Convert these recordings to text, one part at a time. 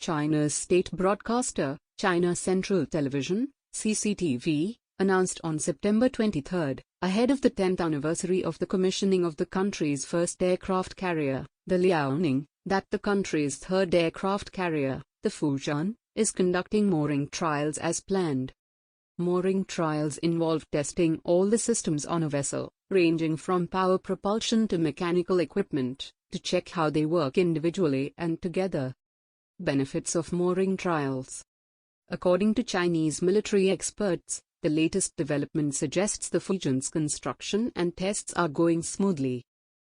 China's state broadcaster, China Central Television, CCTV, announced on September 23, ahead of the 10th anniversary of the commissioning of the country's first aircraft carrier, the Liaoning, that the country's third aircraft carrier, the Fujian, is conducting mooring trials as planned. Mooring trials involve testing all the systems on a vessel, ranging from power propulsion to mechanical equipment, to check how they work individually and together. Benefits of mooring trials. According to Chinese military experts, the latest development suggests the Fujian's construction and tests are going smoothly.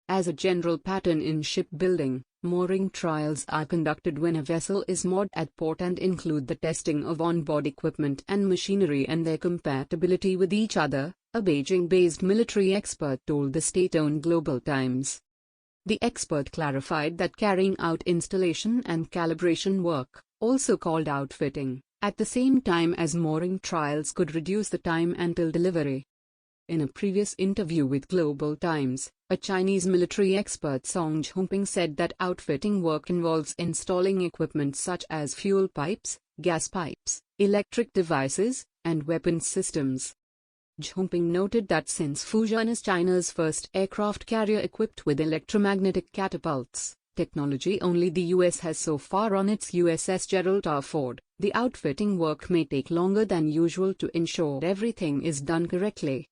As a general pattern in shipbuilding, mooring trials are conducted when a vessel is moored at port and include the testing of onboard equipment and machinery and their compatibility with each other, a Beijing-based military expert told the state-owned Global Times. The expert clarified that carrying out installation and calibration work, also called outfitting, at the same time as mooring trials could reduce the time until delivery. In a previous interview with Global Times, a Chinese military expert Song Zhongping said that outfitting work involves installing equipment such as fuel pipes, gas pipes, electric devices, and weapons systems. Zhongping noted that since Fujian is China's first aircraft carrier equipped with electromagnetic catapults, technology only the US has so far on its USS Gerald R. Ford, the outfitting work may take longer than usual to ensure everything is done correctly.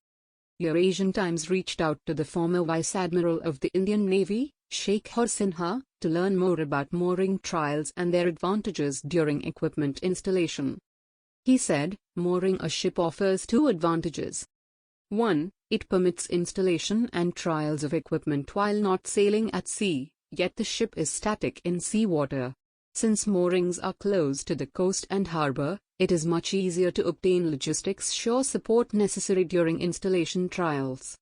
Eurasian Times reached out to the former Vice Admiral of the Indian Navy, Shekhar Sinha, to learn more about mooring trials and their advantages during equipment installation. He said, mooring a ship offers two advantages. 1. It permits installation and trials of equipment while not sailing at sea, yet the ship is static in seawater. Since moorings are close to the coast and harbor, it is much easier to obtain logistics shore support necessary during installation trials.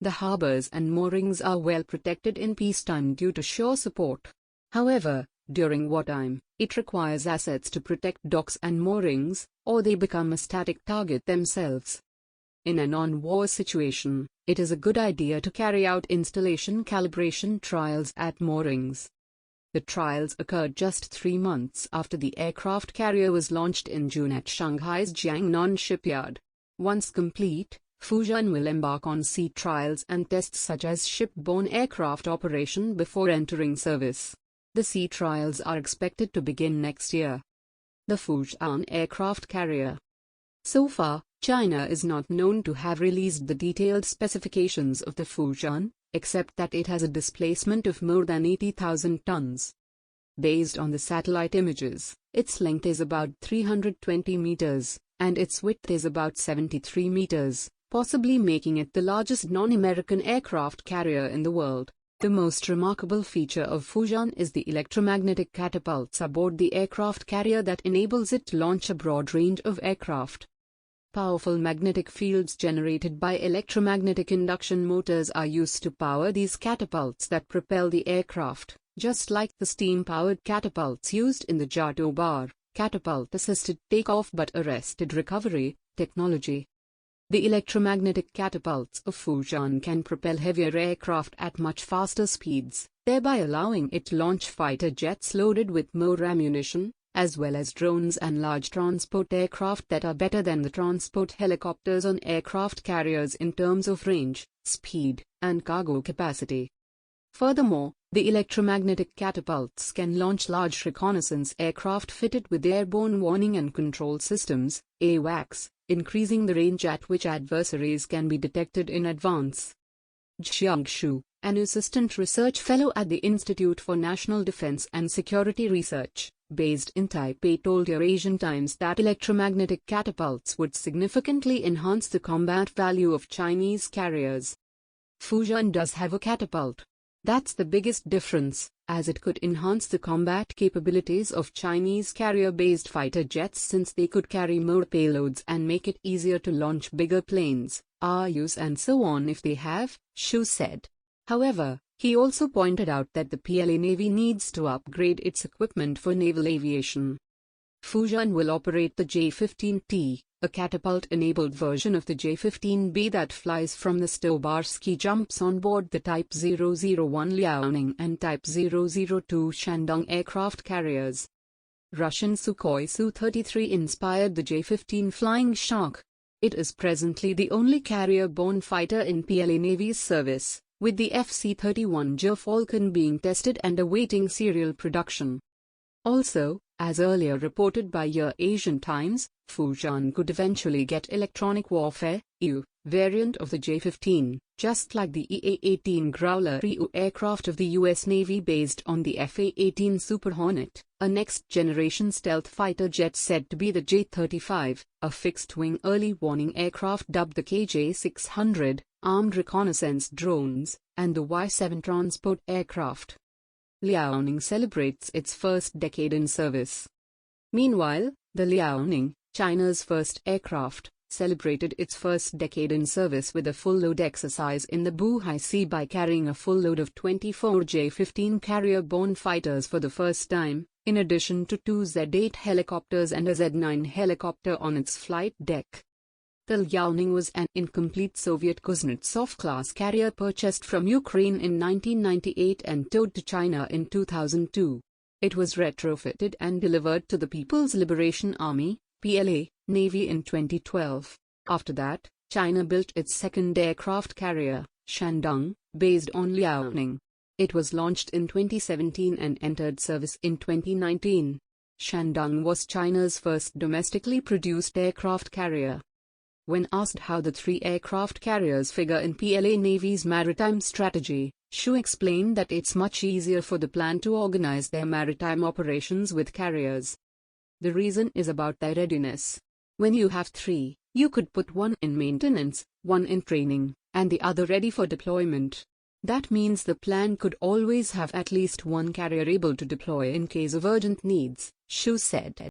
The harbors and moorings are well protected in peacetime due to shore support. However, during wartime, it requires assets to protect docks and moorings, or they become a static target themselves. In a non-war situation, it is a good idea to carry out installation calibration trials at moorings. The trials occurred just 3 months after the aircraft carrier was launched in June at Shanghai's Jiangnan shipyard. Once complete, Fujian will embark on sea trials and tests such as ship-borne aircraft operation before entering service. The sea trials are expected to begin next year. The Fujian Aircraft Carrier. So far, China is not known to have released the detailed specifications of the Fujian, except that it has a displacement of more than 80,000 tons. Based on the satellite images, its length is about 320 meters, and its width is about 73 meters, possibly making it the largest non-American aircraft carrier in the world. The most remarkable feature of Fujian is the electromagnetic catapults aboard the aircraft carrier that enables it to launch a broad range of aircraft. Powerful magnetic fields generated by electromagnetic induction motors are used to power these catapults that propel the aircraft, just like the steam-powered catapults used in the Jato bar, catapult-assisted takeoff but arrested recovery, technology. The electromagnetic catapults of Fujian can propel heavier aircraft at much faster speeds, thereby allowing it to launch fighter jets loaded with more ammunition, as well as drones and large transport aircraft that are better than the transport helicopters on aircraft carriers in terms of range, speed, and cargo capacity. Furthermore, the electromagnetic catapults can launch large reconnaissance aircraft fitted with airborne warning and control systems, AWACS, increasing the range at which adversaries can be detected in advance. Jiang Shu, an assistant research fellow at the Institute for National Defense and Security Research, based in Taipei, told Eurasian Times that electromagnetic catapults would significantly enhance the combat value of Chinese carriers. Fujian does have a catapult. That's the biggest difference, as it could enhance the combat capabilities of Chinese carrier-based fighter jets since they could carry more payloads and make it easier to launch bigger planes, RUs and so on if they have, Shu said. However, he also pointed out that the PLA Navy needs to upgrade its equipment for naval aviation. Fujian will operate the J-15T, a catapult-enabled version of the J-15B that flies from the stow-bar ski jumps on board the Type 001 Liaoning and Type 002 Shandong aircraft carriers. Russian Sukhoi Su-33 inspired the J-15 Flying Shark. It is presently the only carrier-borne fighter in PLA Navy's service, with the FC-31J Falcon being tested and awaiting serial production. Also, as earlier reported by Asian Times, Fujian could eventually get electronic warfare (EW) variant of the J-15, just like the EA-18 Growler EW aircraft of the U.S. Navy based on the FA-18 Super Hornet, a next-generation stealth fighter jet said to be the J-35, a fixed-wing early warning aircraft dubbed the KJ-600, armed reconnaissance drones, and the Y-7 transport aircraft. Liaoning celebrates its first decade in service. Meanwhile, the Liaoning, China's first aircraft, celebrated its first decade in service with a full-load exercise in the Bohai Sea by carrying a full load of 24 J-15 carrier-borne fighters for the first time, in addition to 2 Z-8 helicopters and a Z-9 helicopter on its flight deck. The Liaoning was an incomplete Soviet Kuznetsov-class carrier purchased from Ukraine in 1998 and towed to China in 2002. It was retrofitted and delivered to the People's Liberation Army (PLA) Navy in 2012. After that, China built its second aircraft carrier, Shandong, based on Liaoning. It was launched in 2017 and entered service in 2019. Shandong was China's first domestically produced aircraft carrier. When asked how the 3 aircraft carriers figure in PLA Navy's maritime strategy, Xu explained that it's much easier for the plan to organize their maritime operations with carriers. The reason is about their readiness. When you have 3, you could put one in maintenance, one in training, and the other ready for deployment. That means the plan could always have at least one carrier able to deploy in case of urgent needs, Xu said.